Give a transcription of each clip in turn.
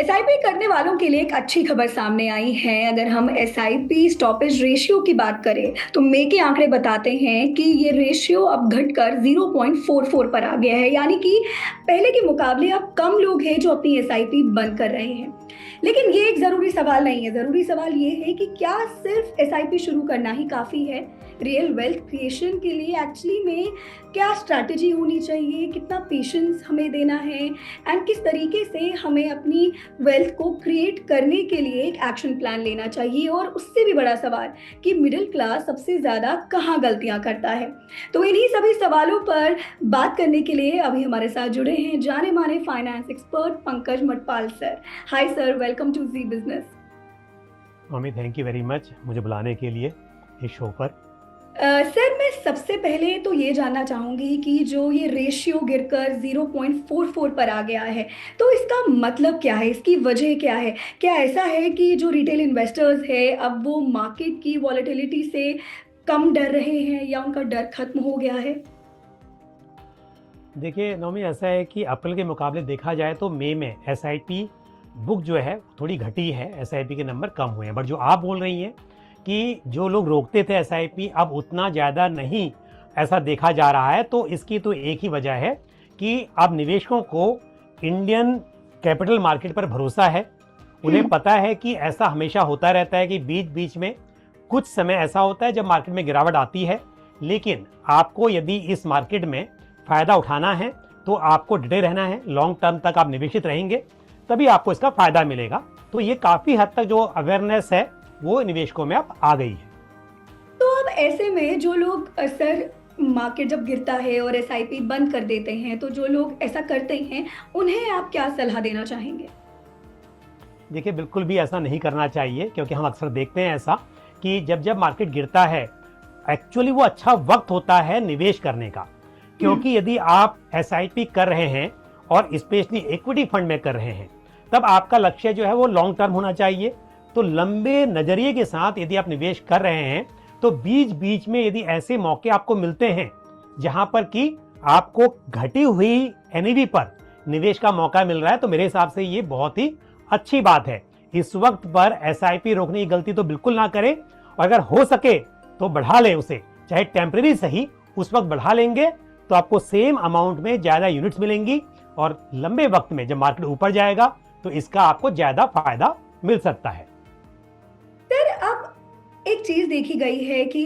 SIP करने वालों के लिए एक अच्छी खबर सामने आई है। अगर हम एसआईपी स्टॉपेज रेशियो की बात करें तो मे के आंकड़े बताते हैं कि ये रेशियो अब घटकर 0.44 पर आ गया है, यानी कि पहले के मुकाबले अब कम लोग हैं जो अपनी एसआईपी बंद कर रहे हैं। लेकिन ये एक ज़रूरी सवाल नहीं है। ज़रूरी सवाल ये है कि क्या सिर्फ एसआईपी शुरू करना ही काफ़ी है? रियल वेल्थ क्रिएशन के लिए एक्चुअली में क्या स्ट्रैटेजी होनी चाहिए, कितना पेशेंस हमें देना है एंड किस तरीके से हमें अपनी वेल्थ को क्रिएट करने के लिए एक एक्शन प्लान लेना चाहिए, और उससे भी बड़ा सवाल कि मिडिल क्लास सबसे ज़्यादा कहाँ गलतियाँ करता है। तो इन्हीं सभी सवालों पर बात करने के लिए अभी हमारे साथ जुड़े हैं जाने माने finance expert Pankaj Matpal sir. Hi sir, welcome to Zee business. मम्मी, थैंक यू वेरी मच मुझे बुलाने के लिए इस शो पर। सर, मैं सबसे पहले तो ये जानना चाहूँगी कि जो ये रेशियो गिरकर 0.44 पर आ गया है, तो इसका मतलब क्या है? इसकी वजह क्या है? क्या ऐसा है कि जो रिटेल इन्वेस्टर्स हैं, अब वो मार्केट की वॉलेटिलिटी से कम डर रहे हैं या उनका डर खत्म हो गया है? देखिए नॉमी, ऐसा है कि अप्रैल के मुकाबले देखा जाए तो मई में एसआईपी बुक जो है थोड़ी घटी है, एसआईपी के नंबर कम हुए हैं। बट जो आप बोल रही हैं कि जो लोग रोकते थे एसआईपी, अब उतना ज़्यादा नहीं ऐसा देखा जा रहा है। तो इसकी तो एक ही वजह है कि अब निवेशकों को इंडियन कैपिटल मार्केट पर भरोसा है। उन्हें पता है कि ऐसा हमेशा होता रहता है कि बीच बीच में कुछ समय ऐसा होता है जब मार्केट में गिरावट आती है, लेकिन आपको यदि इस मार्केट में फ़ायदा उठाना है तो आपको डटे रहना है। लॉन्ग टर्म तक आप निवेशित रहेंगे तभी आपको इसका फ़ायदा मिलेगा। तो ये काफ़ी हद तक जो अवेयरनेस है वो निवेशकों में अब आ गई है। तो अब ऐसे में जो लोग सर, मार्केट जब गिरता है और एसआईपी बंद कर देते हैं, तो जो लोग ऐसा करते हैं, उन्हें आप क्या सलाह देना चाहेंगे? देखिए, बिल्कुल भी ऐसा नहीं करना चाहिए, क्योंकि हम अक्सर देखते हैं ऐसा कि जब जब मार्केट गिरता है एक्चुअली वो अच्छा वक्त होता है निवेश करने का। क्योंकि यदि आप एसआईपी कर रहे हैं और स्पेशली इक्विटी फंड में कर रहे हैं, तब आपका लक्ष्य जो है वो लॉन्ग टर्म होना चाहिए। तो लंबे नजरिए के साथ यदि आप निवेश कर रहे हैं तो बीच बीच में यदि ऐसे मौके आपको मिलते हैं जहां पर कि आपको घटी हुई एनएवी पर निवेश का मौका मिल रहा है, तो मेरे हिसाब से ये बहुत ही अच्छी बात है। इस वक्त पर एसआईपी रोकने की गलती तो बिल्कुल ना करें, और अगर हो सके तो बढ़ा लें उसे, चाहे टेम्परेरी सही, उस वक्त बढ़ा लेंगे तो आपको सेम अमाउंट में ज्यादा यूनिट्स मिलेंगी, और लंबे वक्त में जब मार्केट ऊपर जाएगा तो इसका आपको ज्यादा फायदा मिल सकता है। सर, अब एक चीज़ देखी गई है कि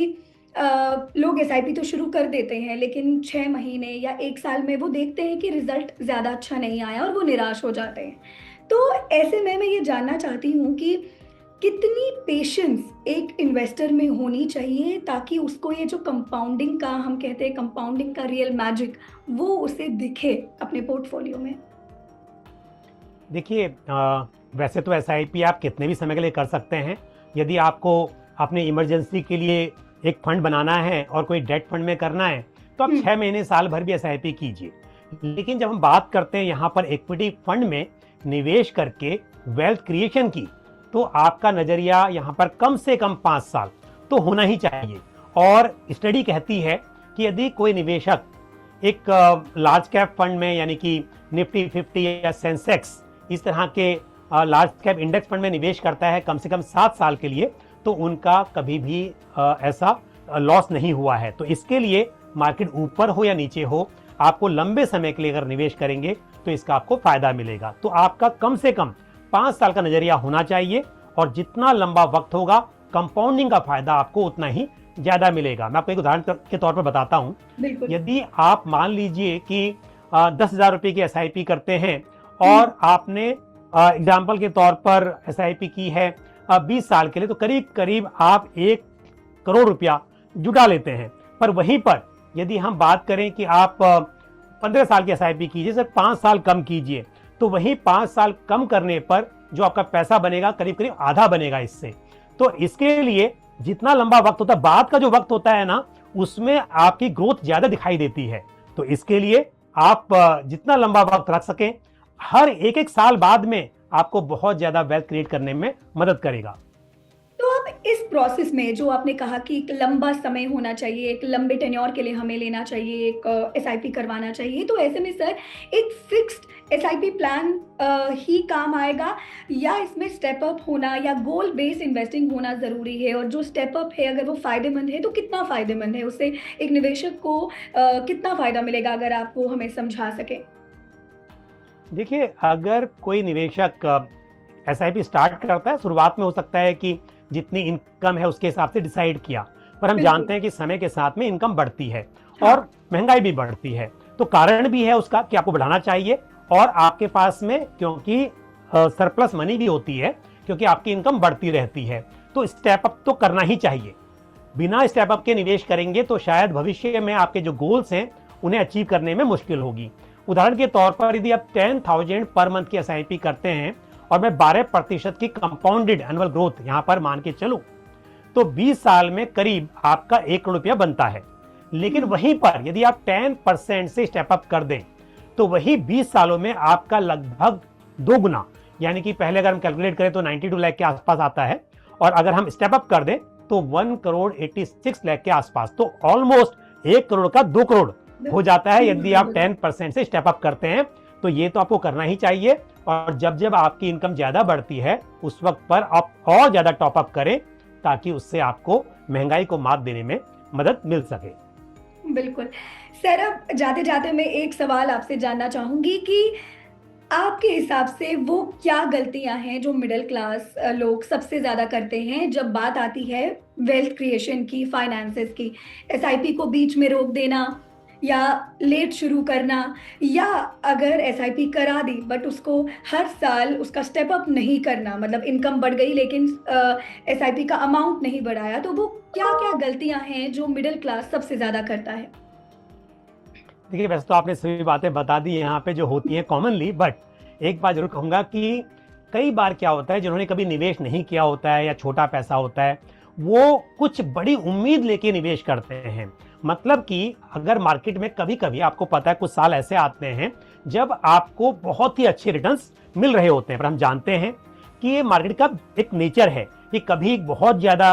लोग एसआईपी तो शुरू कर देते हैं, लेकिन 6 महीने या 1 साल में वो देखते हैं कि रिजल्ट ज़्यादा अच्छा नहीं आया और वो निराश हो जाते हैं। तो ऐसे में मैं ये जानना चाहती हूँ कि कितनी पेशेंस एक इन्वेस्टर में होनी चाहिए ताकि उसको ये जो कंपाउंडिंग का हम कहते हैं, कंपाउंडिंग का रियल मैजिक, वो उसे दिखे अपने पोर्टफोलियो में? देखिए, वैसे तो एसआईपी आप कितने भी समय के लिए कर सकते हैं। यदि आपको अपने इमरजेंसी के लिए एक फंड बनाना है और कोई डेट फंड में करना है तो आप 6 महीने साल भर भी एसआईपी कीजिए। लेकिन जब हम बात करते हैं यहाँ पर इक्विटी फंड में निवेश करके वेल्थ क्रिएशन की, तो आपका नजरिया यहाँ पर कम से कम 5 साल तो होना ही चाहिए। और स्टडी कहती है कि यदि कोई निवेशक एक लार्ज कैप फंड में, यानी कि निफ्टी 50 या सेंसेक्स, इस तरह के लार्ज कैप इंडेक्स फंड में निवेश करता है कम से कम 7 साल के लिए, तो उनका कभी भी ऐसा लॉस नहीं हुआ है। तो इसके लिए मार्केट ऊपर हो या नीचे हो, आपको लंबे समय के लिए अगर निवेश करेंगे तो इसका आपको फायदा मिलेगा। तो आपका कम से कम 5 साल का नजरिया होना चाहिए, और जितना लंबा वक्त होगा कंपाउंडिंग का फायदा आपको उतना ही ज्यादा मिलेगा। मैं आपको एक उदाहरण के तौर पर बताता हूं। यदि आप मान लीजिए कि 10,000 रुपए की एसआईपी करते हैं और आपने एग्जाम्पल के तौर पर एसआईपी की है 20 साल के लिए, तो करीब करीब आप 1 करोड़ रुपया जुटा लेते हैं। पर वहीं पर यदि हम बात करें कि आप 15 साल की एसआईपी कीजिए, सिर्फ 5 साल कम कीजिए, तो वहीं 5 साल कम करने पर जो आपका पैसा बनेगा करीब करीब आधा बनेगा इससे। तो इसके लिए जितना लंबा वक्त होता है, बाद का जो वक्त होता है ना, उसमें आपकी ग्रोथ ज्यादा दिखाई देती है। तो इसके लिए आप जितना लंबा वक्त रख सकें, हर एक एक साल बाद में आपको बहुत ज्यादा वेल्थ क्रिएट करने में मदद करेगा। तो आप अब इस प्रोसेस में जो आपने कहा कि एक लंबा समय होना चाहिए, एक लंबे टेन्योर के लिए हमें लेना चाहिए, एक एसआईपी करवाना चाहिए, तो ऐसे में सर एक फिक्स्ड एसआईपी प्लान ही काम आएगा, या इसमें स्टेप अप होना या गोल बेस्ड इन्वेस्टिंग होना ज़रूरी है? और जो स्टेप अप है अगर वो फ़ायदेमंद है तो कितना फ़ायदेमंद है? उससे एक निवेशक को कितना फ़ायदा मिलेगा, अगर आप वो हमें समझा सकें? देखिए, अगर कोई निवेशक एसआईपी स्टार्ट करता है, शुरुआत में हो सकता है कि जितनी इनकम है उसके हिसाब से डिसाइड किया, पर हम बिल्कुल। जानते हैं कि समय के साथ में इनकम बढ़ती है हाँ। और महंगाई भी बढ़ती है। तो कारण भी है उसका कि आपको बढ़ाना चाहिए, और आपके पास में क्योंकि सरप्लस मनी भी होती है, क्योंकि आपकी इनकम बढ़ती रहती है, तो स्टेप अप तो करना ही चाहिए। बिना स्टेप अप के निवेश करेंगे तो शायद भविष्य में आपके जो गोल्स हैं उन्हें अचीव करने में मुश्किल होगी। उदाहरण के तौर पर यदि आप 10,000 पर मंथ की एसआईपी करते हैं और मैं 12% की कंपाउंडेड एनुअल ग्रोथ यहां पर मान के चलूं, तो 20 साल में करीब आपका 1 करोड़ रुपया बनता है। लेकिन वहीं पर यदि आप 10% से स्टेप अप कर दें तो वही 20 सालों में आपका लगभग 2 गुना, यानी कि पहले अगर हम कैलकुलेट करें तो 92 लाख के आसपास आता है, और अगर हम स्टेप अप कर दें तो 1 करोड़ 86 लाख के आसपास, तो ऑलमोस्ट 1 करोड़ का 2 करोड़ हो जाता है यदि आप 10% से स्टेप अप करते हैं। तो ये तो आपको करना ही चाहिए, और जब जब आपकी इनकम ज्यादा बढ़ती है उस वक्त पर आप और ज्यादा टॉप अप करें, ताकि उससे आपको महंगाई को मात देने में मदद मिल सके। बिल्कुल। सर, अब जाते-जाते मैं एक सवाल आपसे जानना चाहूँगी कि आपके हिसाब से वो क्या गलतियाँ हैं जो मिडल क्लास लोग सबसे ज़्यादा करते हैं जब बात आती है वेल्थ क्रिएशन की, फाइनेंसेस की? एसआईपी को बीच में रोक देना, या लेट शुरू करना, या अगर एसआईपी करा दी बट उसको हर साल उसका स्टेप अप नहीं करना, मतलब इनकम बढ़ गई लेकिन एसआईपी का अमाउंट नहीं बढ़ाया, तो वो क्या-क्या गलतियाँ हैं जो मिडल क्लास सबसे ज़्यादा करता है? देखिए, वैसे तो आपने सभी बातें बता दी यहाँ पे जो होती हैं कॉमनली, बट एक बात जरूर कहूँगा कि कई बार क्या होता है, जिन्होंने कभी निवेश नहीं किया होता है या छोटा पैसा होता है, वो कुछ बड़ी उम्मीद लेके निवेश करते हैं। मतलब कि अगर मार्केट में कभी कभी आपको पता है कुछ साल ऐसे आते हैं जब आपको बहुत ही अच्छे रिटर्न्स मिल रहे होते हैं, पर हम जानते हैं कि ये मार्केट का एक नेचर है कि कभी बहुत ज्यादा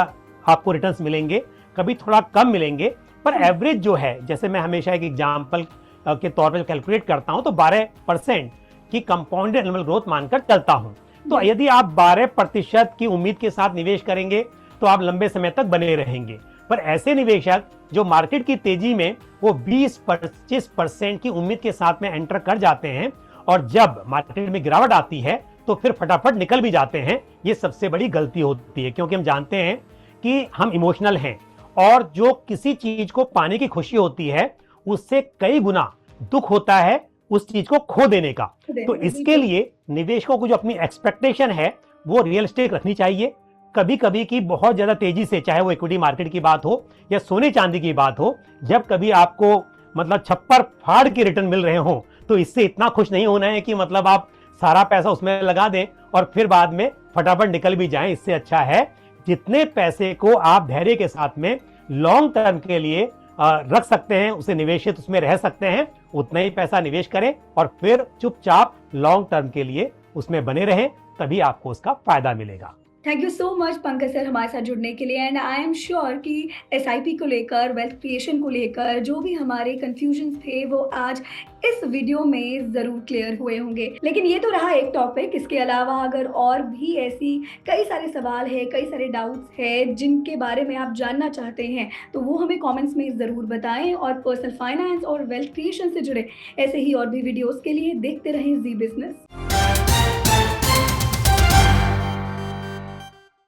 आपको रिटर्न्स मिलेंगे, कभी थोड़ा कम मिलेंगे, पर एवरेज जो है, जैसे मैं हमेशा एक एग्जांपल के तौर पर कैलकुलेट करता हूं तो 12% की कंपाउंडेड एनुअल ग्रोथ मानकर चलता हूं। तो यदि आप 12% की उम्मीद के साथ निवेश करेंगे तो आप लंबे समय तक बने रहेंगे। पर ऐसे निवेशक जो मार्केट की तेजी में वो 20-25% की उम्मीद के साथ में एंटर कर जाते हैं, और जब मार्केट में गिरावट आती है तो फिर फटाफट निकल भी जाते हैं, ये सबसे बड़ी गलती होती है। क्योंकि हम जानते हैं कि हम इमोशनल हैं, और जो किसी चीज को पाने की खुशी होती है उससे कई गुना दुख होता है उस चीज को खो देने का। तो इसके लिए निवेशकों को जो अपनी एक्सपेक्टेशन है वो रियलिस्टिक रखनी चाहिए। कभी कभी की बहुत ज्यादा तेजी से, चाहे वो इक्विटी मार्केट की बात हो या सोने चांदी की बात हो, जब कभी आपको मतलब छप्पर फाड़ के रिटर्न मिल रहे हो, तो इससे इतना खुश नहीं होना है कि मतलब आप सारा पैसा उसमें लगा दें और फिर बाद में फटाफट निकल भी जाएं। इससे अच्छा है जितने पैसे को आप धैर्य के साथ में लॉन्ग टर्म के लिए रख सकते हैं, उसे निवेशित उसमें रह सकते हैं, उतना ही पैसा निवेश करें और फिर चुपचाप लॉन्ग टर्म के लिए उसमें बने रहें, तभी आपको उसका फायदा मिलेगा। Thank you so much Pankaj sir हमारे साथ जुड़ने के लिए, एंड आई एम श्योर कि एसआईपी को लेकर, वेल्थ क्रिएशन को लेकर जो भी हमारे कंफ्यूजन्स थे वो आज इस वीडियो में ज़रूर क्लियर हुए होंगे। लेकिन ये तो रहा एक टॉपिक, इसके अलावा अगर और भी ऐसी कई सारे सवाल है, कई सारे डाउट्स है जिनके बारे में आप जानना चाहते हैं, तो वो हमें कमेंट्स में ज़रूर बताएं। और पर्सनल फाइनेंस और वेल्थ क्रिएशन से जुड़े ऐसे ही और भी वीडियोज़ के लिए देखते रहें जी बिजनेस।